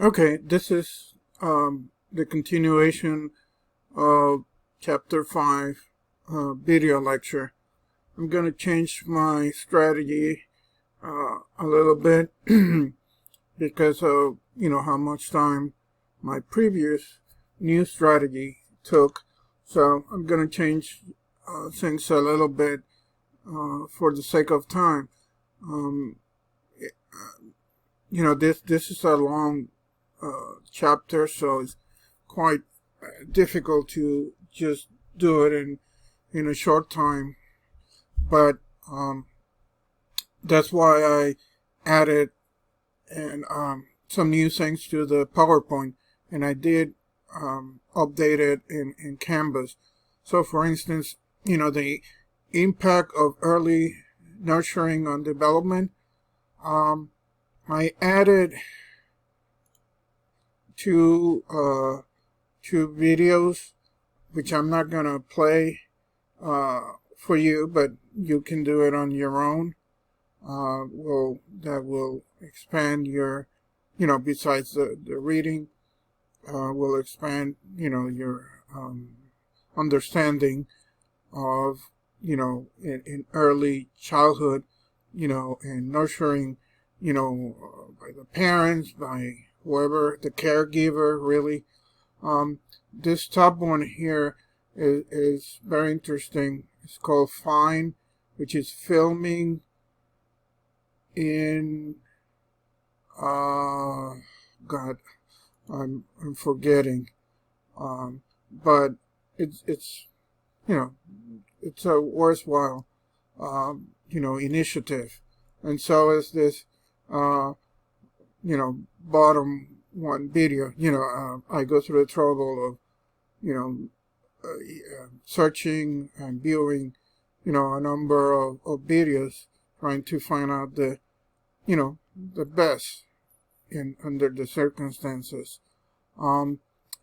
Okay, this is the continuation of Chapter 5 video lecture. I'm going to change my strategy a little bit because of, how much time my previous new strategy took. So I'm going to change things a little bit for the sake of time. Um, this is a long chapter, so it's quite difficult to just do it in a short time. But that's why I added some new things to the PowerPoint, and I did update it in Canvas. So, for instance, the impact of early nurturing on development. I added two videos, which I'm not gonna play for you, but you can do it on your own. That will expand your, besides the reading, will expand, your understanding of, in early childhood, and nurturing, by the parents, by whoever, the caregiver, really. This top one here is very interesting. It's called Fine, which is filming in, God, I'm forgetting. But it's, it's a worthwhile, initiative. And so is this, bottom one video. I go through the trouble of, searching and viewing, a number of videos, trying to find out the best under the circumstances.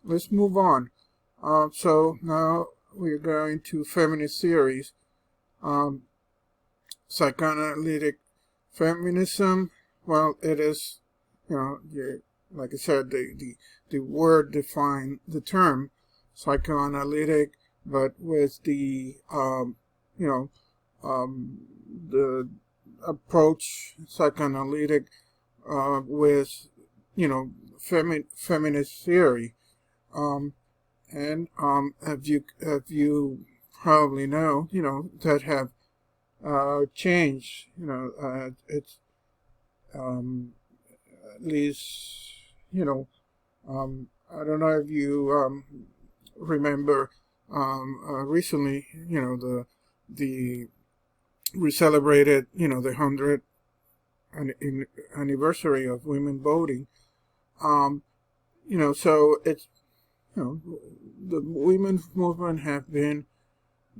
Let's move on. So now we're going to feminist theories. Psychoanalytic feminism. Well, it is, like I said, the word define the term psychoanalytic, but with the the approach psychoanalytic with feminist theory, and if you probably know, that have changed. It's at least, I don't know if you remember recently, we celebrated, the 100th anniversary of women voting. So it's, the women's movement have been,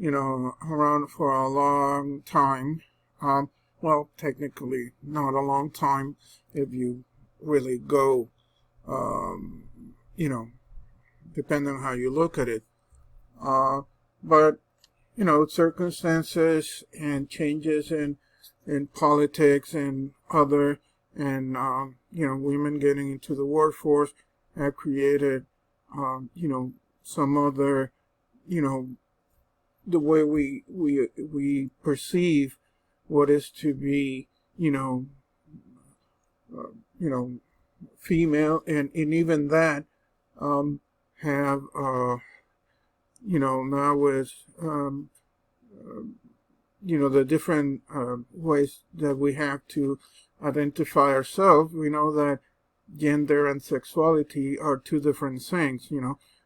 around for a long time. Well, technically not a long time if you really go, depending on how you look at it. But, circumstances and changes in politics and other, and, women getting into the workforce have created, some other, the way we perceive what is to be, female, and even that, have, now with, the different ways that we have to identify ourselves. We know that gender and sexuality are two different things.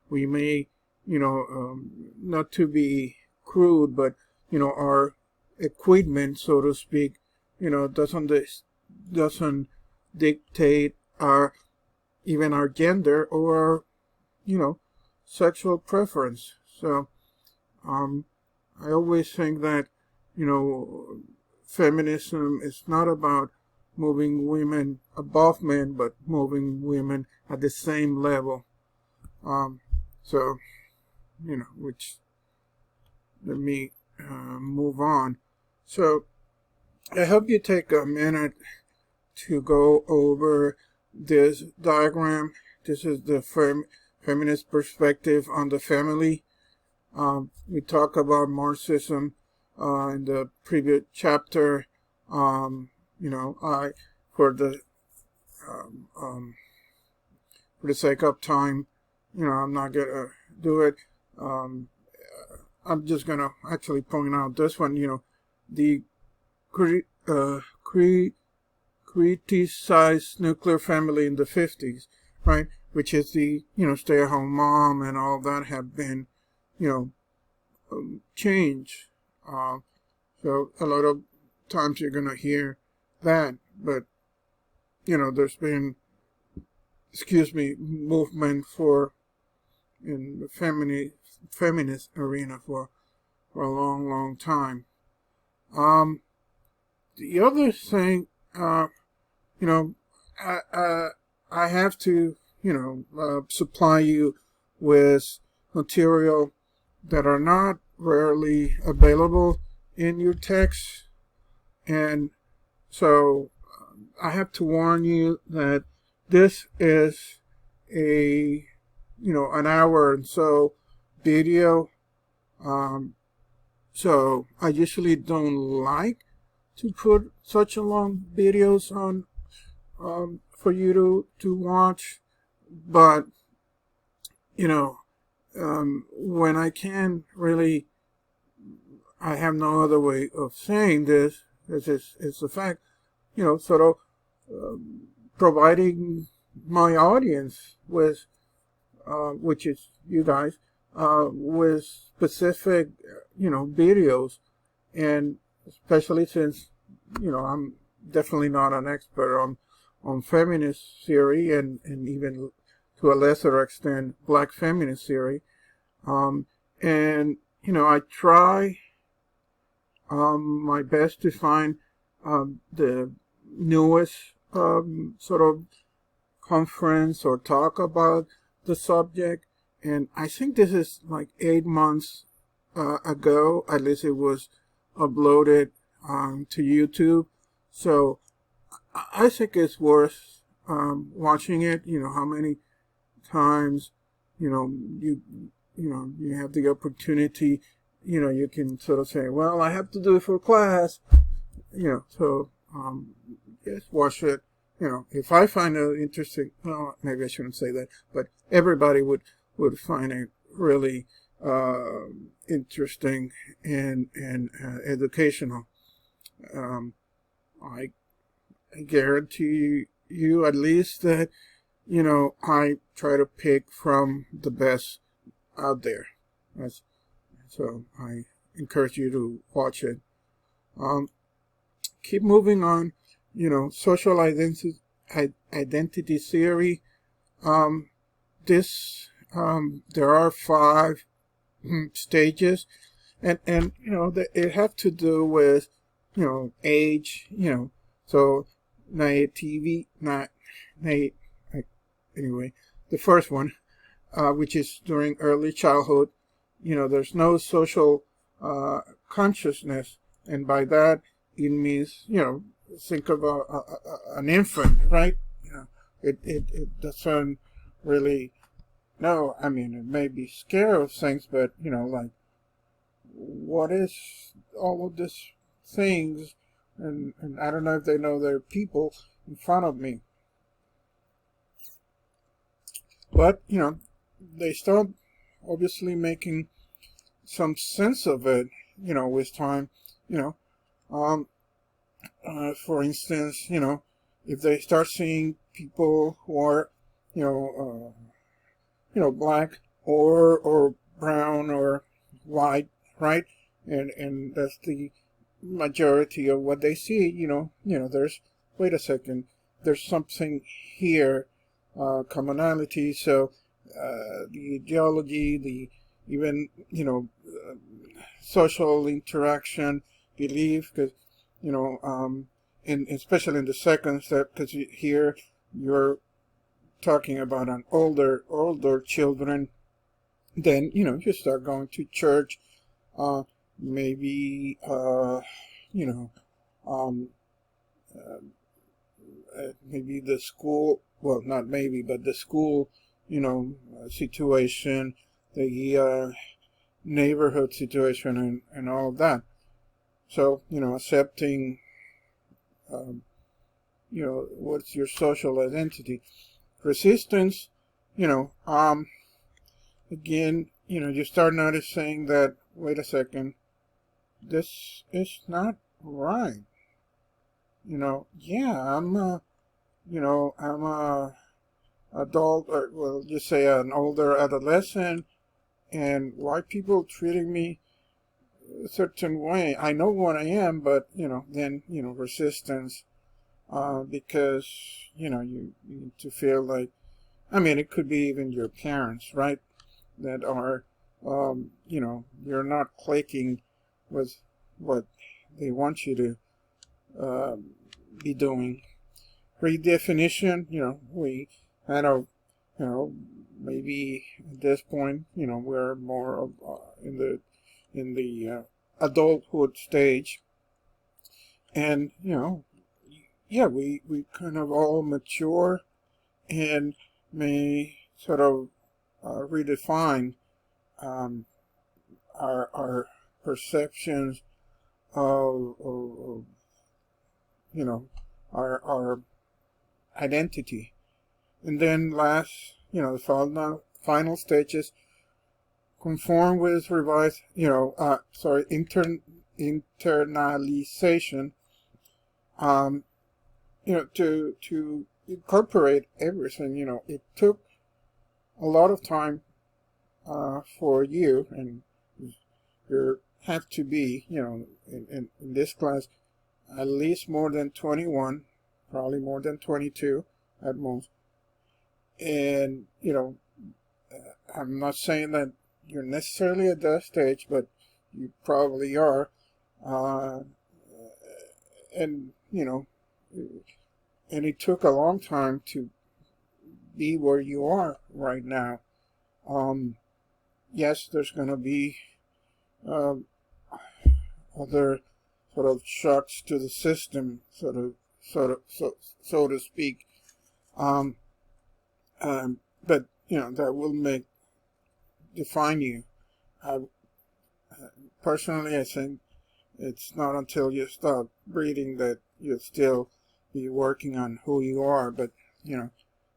We may, not to be crude, but our equipment, so to speak, doesn't dictate even our gender or sexual preference. So I always think that feminism is not about moving women above men, but moving women at the same level. So which, let me move on. So I hope you take a minute to go over this diagram. This is the feminist perspective on the family. We talk about Marxism in the previous chapter. For the for the sake of time, I'm not gonna do it. I'm just gonna actually point out this one. The criticized nuclear family in the 50s, right? Which is the stay-at-home mom and all that have been changed. So a lot of times you're gonna hear that, but there's been movement in the feminist arena for a long time. The other thing, I have to supply you with material that are not rarely available in your text, and so I have to warn you that this is an hour and so video. So I usually don't like to put such a long videos on for you to watch, but when I can really, I have no other way of saying this. It's the fact, sort of providing my audience with, which is you guys, with specific, videos, and especially since, I'm definitely not an expert on feminist theory and even to a lesser extent black feminist theory, and I try my best to find the newest sort of conference or talk about the subject, and I think this is like 8 months ago, at least it was uploaded to YouTube, so I think it's worth watching it. How many times you have the opportunity, you can sort of say, well, I have to do it for class, so just watch it. If I find it interesting, well, maybe I shouldn't say that, but everybody would find it really interesting and educational. I guarantee you at least that, I try to pick from the best out there. So I encourage you to watch it. Keep moving on. Social identity theory. There are 5 stages, and it have to do with age. So naivety, anyway. The first one, which is during early childhood. There's no social consciousness, and by that it means think of an infant, right? It doesn't really know. I mean, it may be scared of things, but like, what is all of these things? And I don't know if they know there are people in front of me, but they start obviously making some sense of it, with time, for instance, if they start seeing people who are, black or brown or white, right? And that's the majority of what they see, there's, wait a second, there's something here, commonality. So, the ideology, the even, social interaction, belief, because, and especially in the second step, because here you're talking about an older children, then, you start going to church, maybe, maybe the school well, not maybe, but the school, situation, the neighborhood situation, and all of that. So, accepting, what's your social identity. Resistance, again, you start noticing that, wait a second, this is not right. Yeah, I'm a adult, or well, just say an older adolescent, and why people treating me a certain way. I know what I am, but then resistance, because you need to feel like, I mean, it could be even your parents, right, that are, you're not clicking with what they want you to be doing. Redefinition, we kind of, maybe at this point, we're more of in the adulthood stage, and yeah, we kind of all mature and may sort of redefine our perceptions of our identity. And then last, the final stages, conform with revised, internalization, to incorporate everything. It took a lot of time for you, and you have to be, in this class, at least more than 21, probably more than 22 at most. And, I'm not saying that you're necessarily at that stage, but you probably are. And, and it took a long time to be where you are right now. Yes, there's going to be other sort of shocks to the system, so to speak. But that will define you. Personally, I think it's not until you stop breathing that you'll still be working on who you are. But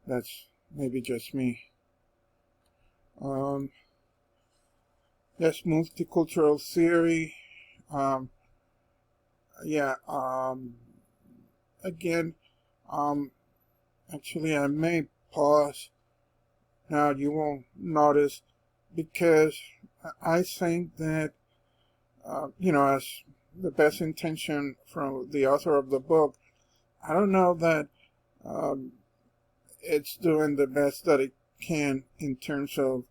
that's maybe just me. Yes, multicultural theory. Again, actually, I may pause. Now, you won't notice, because I think that, as the best intention from the author of the book, I don't know that it's doing the best that it can in terms of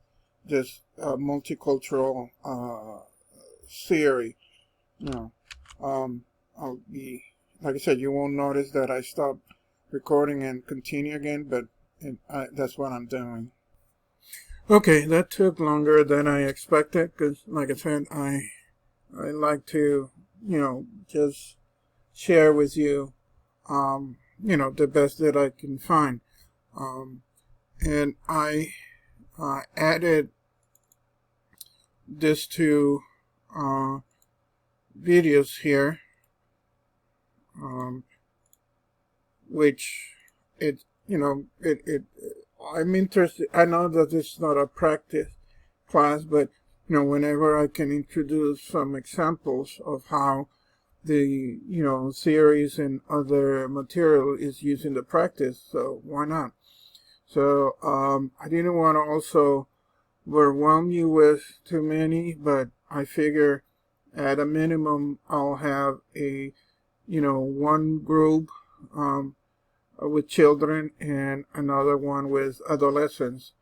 this multicultural theory. I'll be, like I said, you won't notice that I stopped recording and continue again, but that's what I'm doing. Okay, that took longer than I expected, because, like I said, I like to, just share with you, the best that I can find. And I added this to videos here, which I'm interested. I know that it's not a practice class, but whenever I can introduce some examples of how the theories and other material is used in the practice, so why not? So I didn't want to also overwhelm you with too many, but I figure at a minimum I'll have a one group with children and another one with adolescents.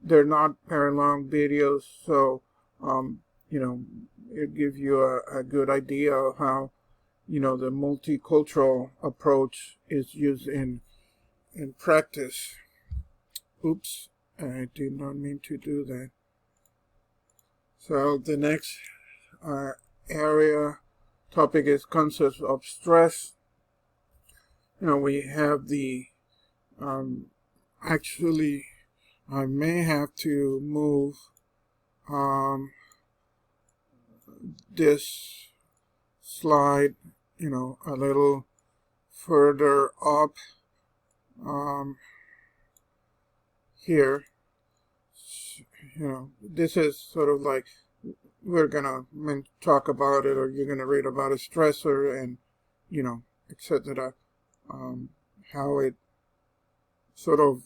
They're not very long videos, so it gives you a good idea of how the multicultural approach is used in practice. Oops, I did not mean to do that. So the next topic is concepts of stress. We have the actually, I may have to move this slide, a little further up here. This is sort of like we're gonna talk about it, or you're gonna read about a stressor, and etc. How it sort of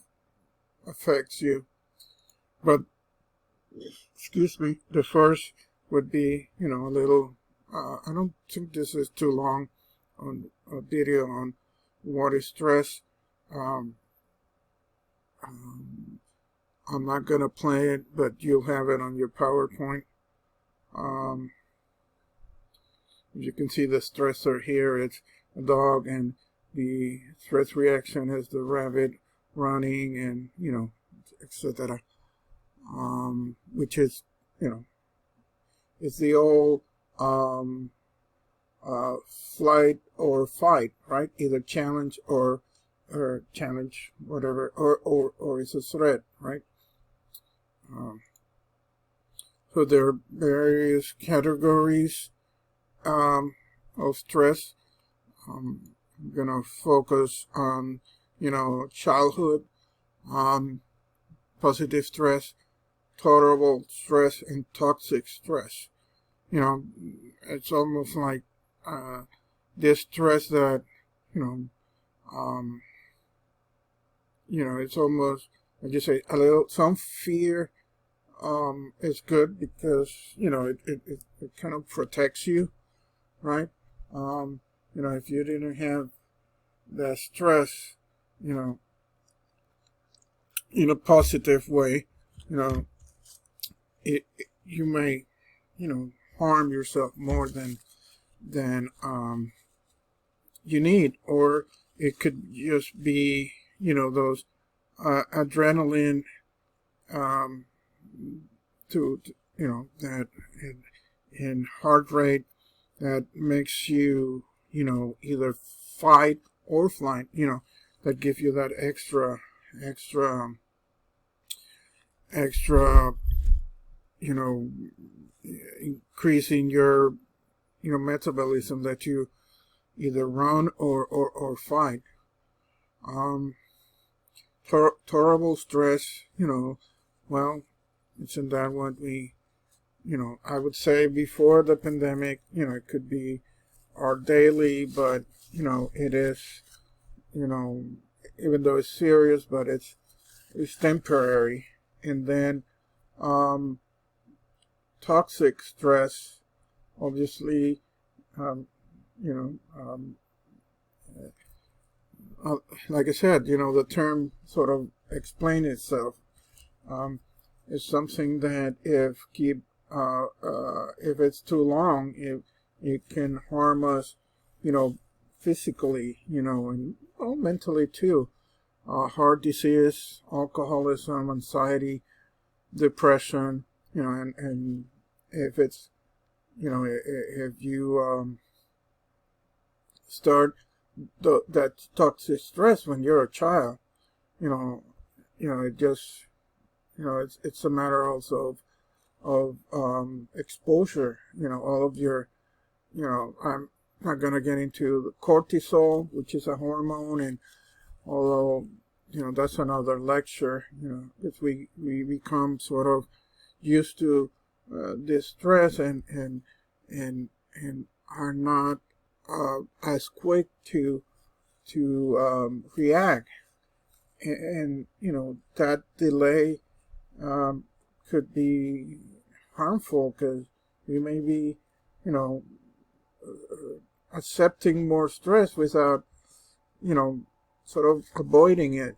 affects you. But excuse me, the first would be a little. I don't think this is too long on a video on what is stress. I'm not gonna play it, but you'll have it on your PowerPoint. You can see the stressor here. It's a dog, and the stress reaction is the rabbit running, and etc. Which is it's the old flight or fight, right? Either challenge or challenge, whatever, or it's a threat, right? So there are various categories of stress. I'm gonna focus on childhood, positive stress, tolerable stress, and toxic stress. It's almost like this stress that it's almost, like you say, some fear is good, because it kind of protects you, right? If you didn't have that stress, in a positive way, you may harm yourself more than you need. Or it could just be those adrenaline to that and heart rate that makes you either fight or flight, that give you that extra increasing your metabolism, that you either run or fight. Tolerable stress, well, isn't that what we I would say before the pandemic, it could be our daily, but it is even though it's serious, but it's temporary. And then toxic stress, obviously, like I said, the term sort of explains itself. It's something that if it's too long, it can harm us, physically, and mentally too. Heart disease, alcoholism, anxiety, depression, and if it's, if you start that toxic stress when you're a child, it just, it's a matter also of exposure, all of your, I'm not going to get into the cortisol, which is a hormone, and although, that's another lecture, if we become sort of used to this stress and are not as quick to react, and that delay could be harmful, because we may be accepting more stress without sort of avoiding it,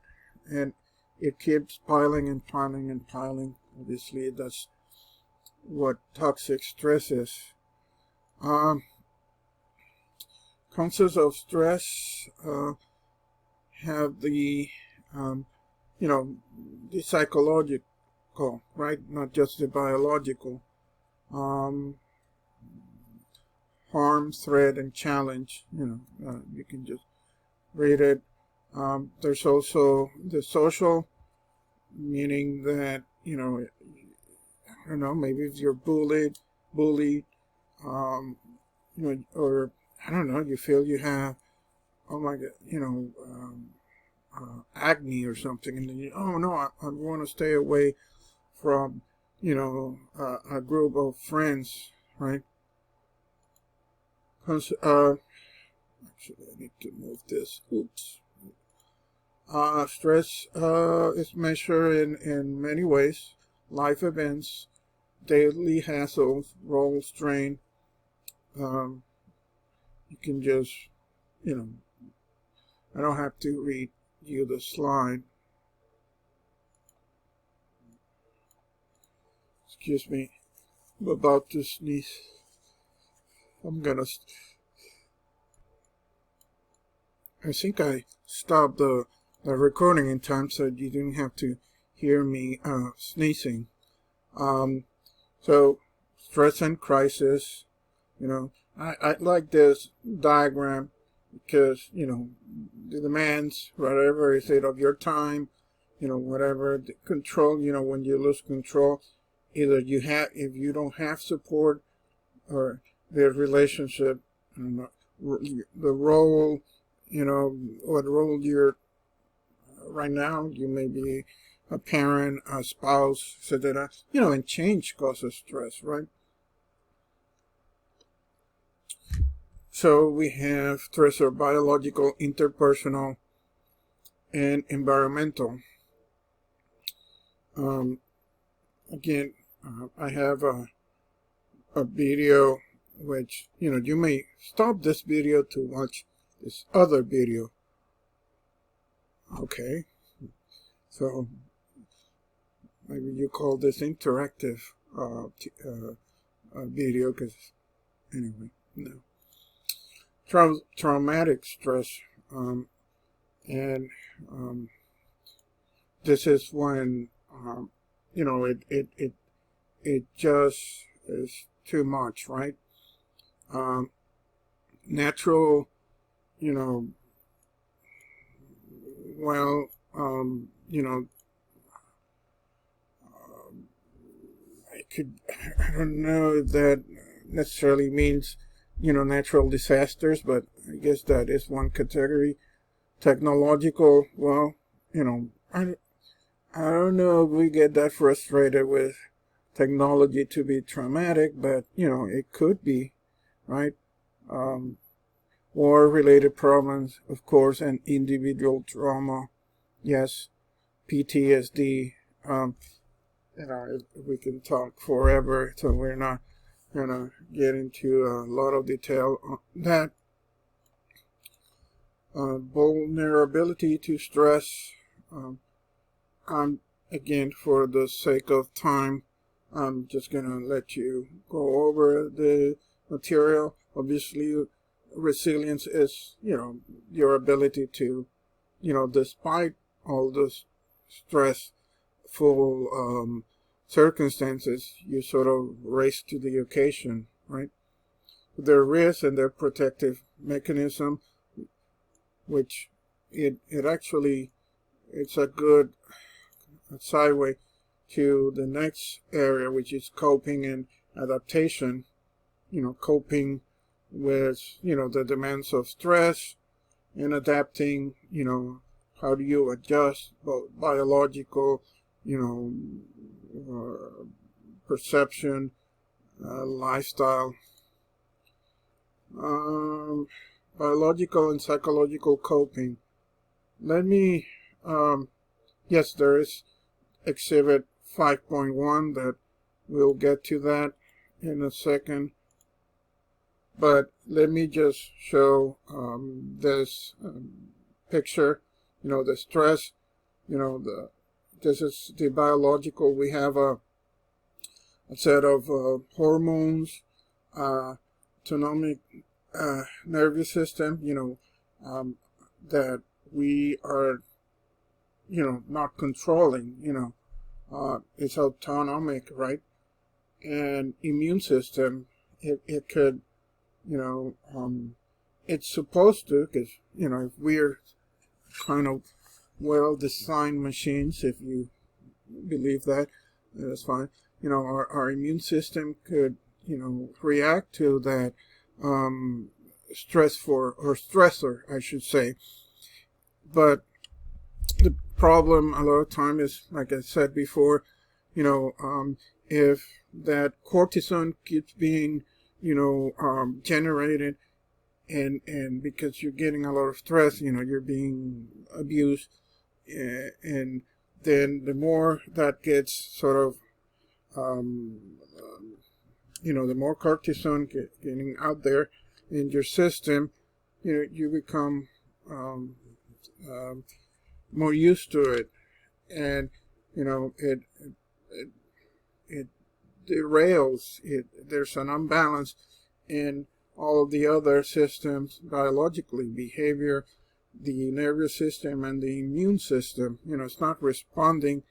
and it keeps piling and piling and piling. Obviously, that's what toxic stress is. Concepts of stress have the the psychological, right? Not just the biological. Harm, threat, and challenge. You can just read it. There's also the social meaning that, I don't know, maybe if you're bullied, um, or I don't know, you feel you have, oh my God, acne or something, and then oh no, I want to stay away from, a group of friends, right? Actually, I need to move this. Oops. Stress is measured in many ways: life events, daily hassles, role strain. You can just, I don't have to read you the slide. Excuse me, I'm about to sneeze. I think I stopped the recording in time so you didn't have to hear me sneezing. So, stress and crisis, I like this diagram because, the demands, whatever is it of your time, whatever, the control, when you lose control, either if you don't have support or the relationship, the role, what role you're right now, you may be a parent, a spouse, etc. And change causes stress, right? So we have stressor biological, interpersonal, and environmental. Again, I have a video which, you may stop this video to watch this other video. Okay, so maybe you call this interactive video, because anyway, no. Traumatic stress, and this is when it just is too much, right? Natural, well, I don't know if that necessarily means, natural disasters, but I guess that is one category. Technological, well, I don't know if we get that frustrated with technology to be traumatic, but, it could be, right? War-related problems, of course, and individual trauma, yes, PTSD, we can talk forever, so we're not gonna get into a lot of detail on that. Vulnerability to stress. Again, for the sake of time, I'm just gonna let you go over the material. Obviously, resilience is, your ability to, despite all the stressful circumstances, you sort of race to the occasion, right? Their risks and their protective mechanism, which it's a good sideway to the next area, which is coping and adaptation. Coping with, the demands of stress, and adapting, how do you adjust both biological, perception, lifestyle, biological and psychological coping. Yes, there is exhibit 5.1 that we'll get to that in a second. But let me just show this picture, the stress, this is the biological. We have a set of hormones, autonomic nervous system, that we are, not controlling, it's autonomic, right? And immune system, it could, it's supposed to, because, if we're kind of well-designed machines, if you believe that. That's fine. Our immune system could, react to that stressor, I should say. But the problem a lot of time is, like I said before, if that cortisone keeps being, generated, and because you're getting a lot of stress, you're being abused, and then the more that gets sort of, the more cortisone getting out there in your system, you become more used to it, and it derails it. There's an imbalance in all of the other systems biologically, behavior, the nervous system, and the immune system. It's not responding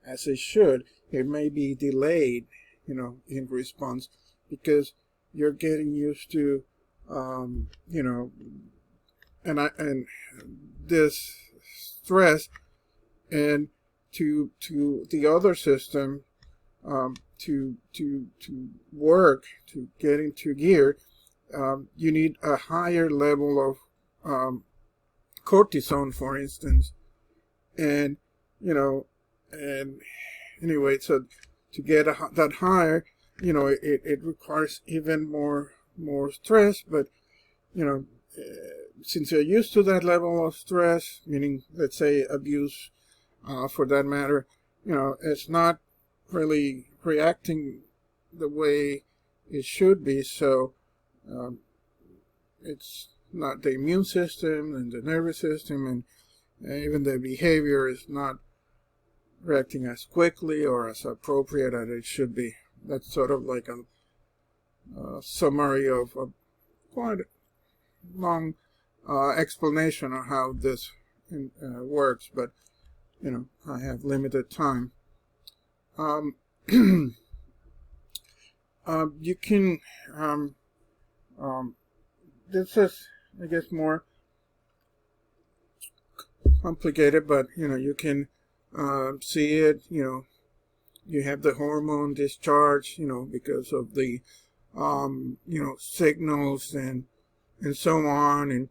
as it should. It may be delayed, in response, because you're getting used to, and this stress, and to the other system, to work, to get into gear, you need a higher level of cortisone, for instance, and and anyway, so to get that higher, it requires even more stress. But since you're used to that level of stress, meaning, let's say, abuse, for that matter, it's not really reacting the way it should be. So it's not the immune system and the nervous system, and even the behavior is not reacting as quickly or as appropriate as it should be. That's sort of like a summary of a quite long explanation of how this works, but I have limited time. You can this is, I guess, more complicated, but you can see it. You have the hormone discharge, because of the signals and so on, and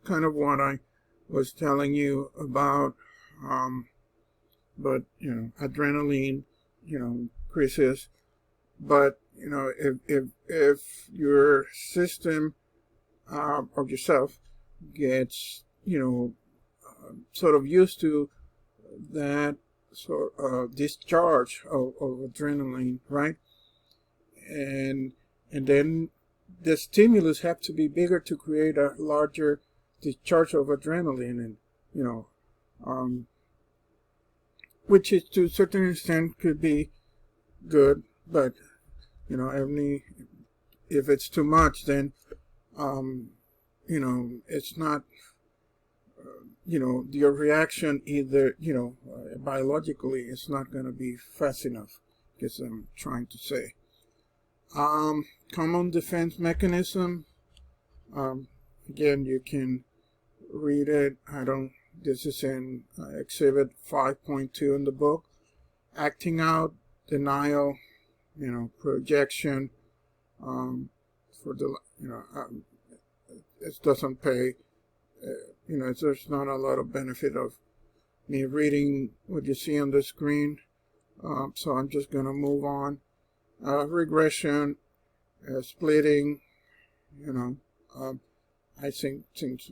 kind of what I was telling you about. But adrenaline increases. But if your system or yourself gets sort of used to that sort of discharge of adrenaline, right? And then the stimulus have to be bigger to create a larger discharge of adrenaline, and which is, to a certain extent, could be good, but if it's too much, then it's not, your reaction either, biologically, it's not going to be fast enough, I guess I'm trying to say. Common defense mechanism. Again, you can read it. This is in Exhibit 5.2 in the book. Acting out, denial, projection. For the, it doesn't pay. There's not a lot of benefit of me reading what you see on the screen. So I'm just going to move on. Regression, splitting, I think since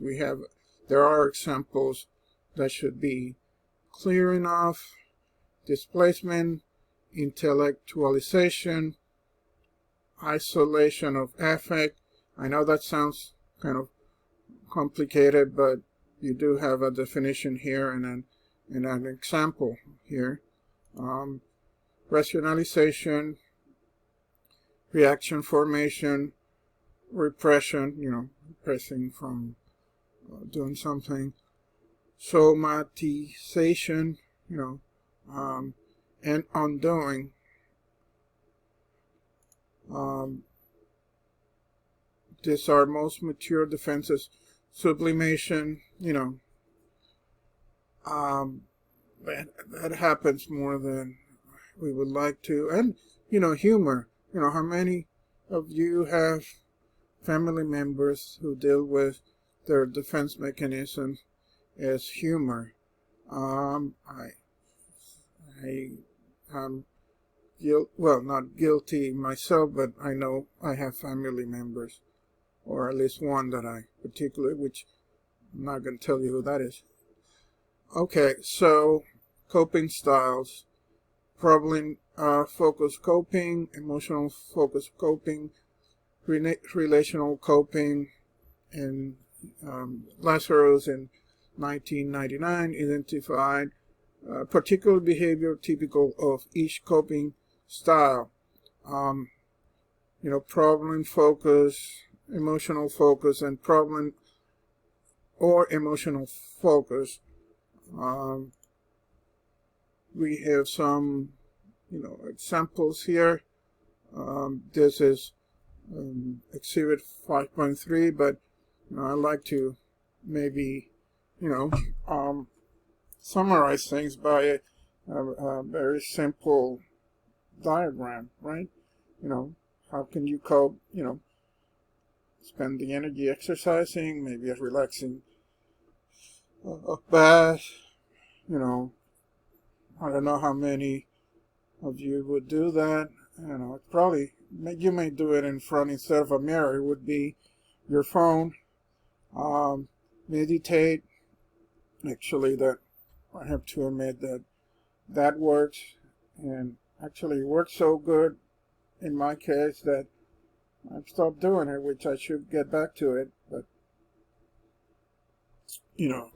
there are examples that should be clear enough. Displacement, intellectualization, isolation of affect. I know that sounds kind of complicated, but you do have a definition here and an example here. Rationalization, reaction formation, repression, repressing from doing something, somatization, and undoing. These are most mature defenses. Sublimation, That happens more than we would like to. And, humor. How many of you have family members who deal with their defense mechanism as humor? I am not guilty myself, but I know I have family members, or at least one that I particularly, which I'm not going to tell you who that is. Okay, so coping styles: problem focused coping, emotional focused coping, relational coping, and Lazarus in 1999 identified particular behavior typical of each coping style. Problem focus, emotional focus, and problem or emotional focus. We have some, examples here. This is Exhibit 5.3, but I'd like to maybe, summarize things by a very simple diagram, right? How can you cope? Spend the energy exercising, maybe a relaxing bath. I don't know how many of you would do that. Probably you may do it in front instead of a mirror. It would be your phone. Meditate. Actually, that I have to admit that works, and actually works so good in my case that I've stopped doing it, which I should get back to it. But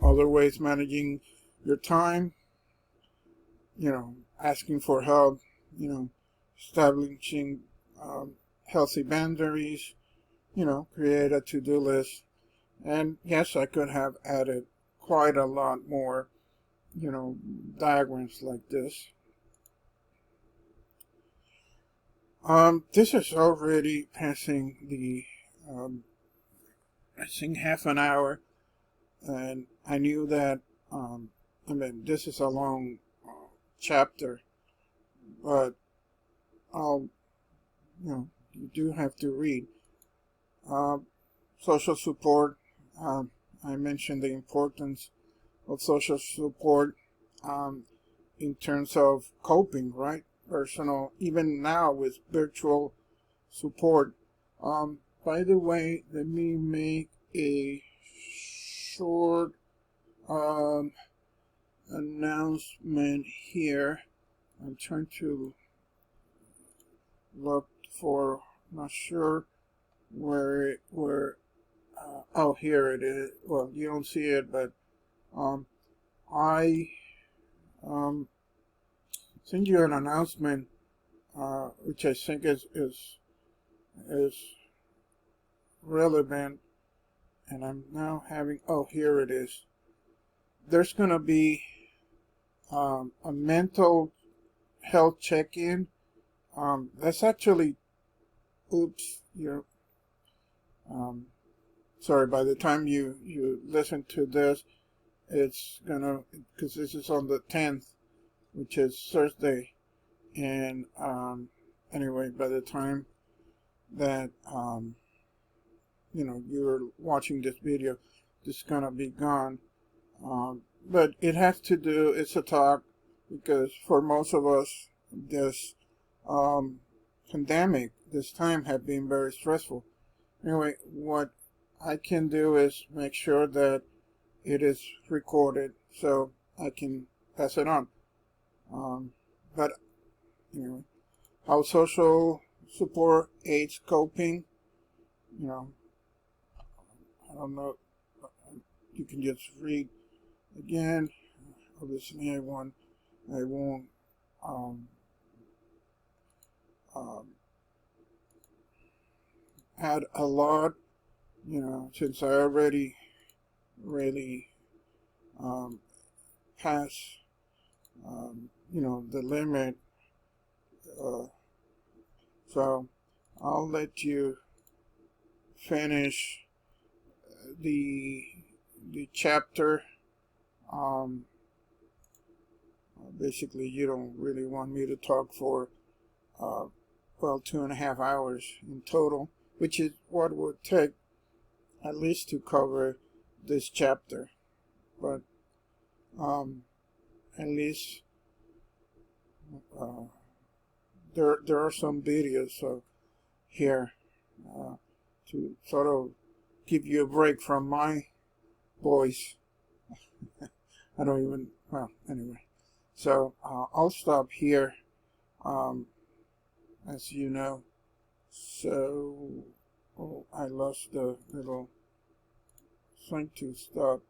other ways: managing your time, asking for help, establishing healthy boundaries, create a to-do list. And yes, I could have added quite a lot more, diagrams like this. This is already passing the, I think, half an hour, and I knew that, this is a long chapter, but you do have to read. Social support. I mentioned the importance of social support in terms of coping, right? Personal, even now with virtual support. By the way, let me make a short announcement here. I'm trying to look for, not sure where oh, here it is. Well, you don't see it, but I send you an announcement which I think is relevant, and I'm now having, oh, here it is. There's going to be a mental health check-in. That's actually, oops, sorry, by the time you listen to this, it's gonna, because this is on the 10th, which is Thursday, and anyway, by the time that you're watching this video, it's gonna be gone. But it has to do, it's a talk, because for most of us, this pandemic, this time, have been very stressful. Anyway, what I can do is make sure that it is recorded so I can pass it on. But anyway, how social support aids coping. I don't know. You can just read again. Obviously, I won't add a lot, since I already really passed, the limit. So I'll let you finish the chapter. basically you don't really want me to talk for, well, 2.5 hours in total, which is what would take at least to cover this chapter. But at least there are some videos here to sort of give you a break from my voice. I don't even, well, anyway. So I'll stop here, as you know. So I lost the little thing to stop.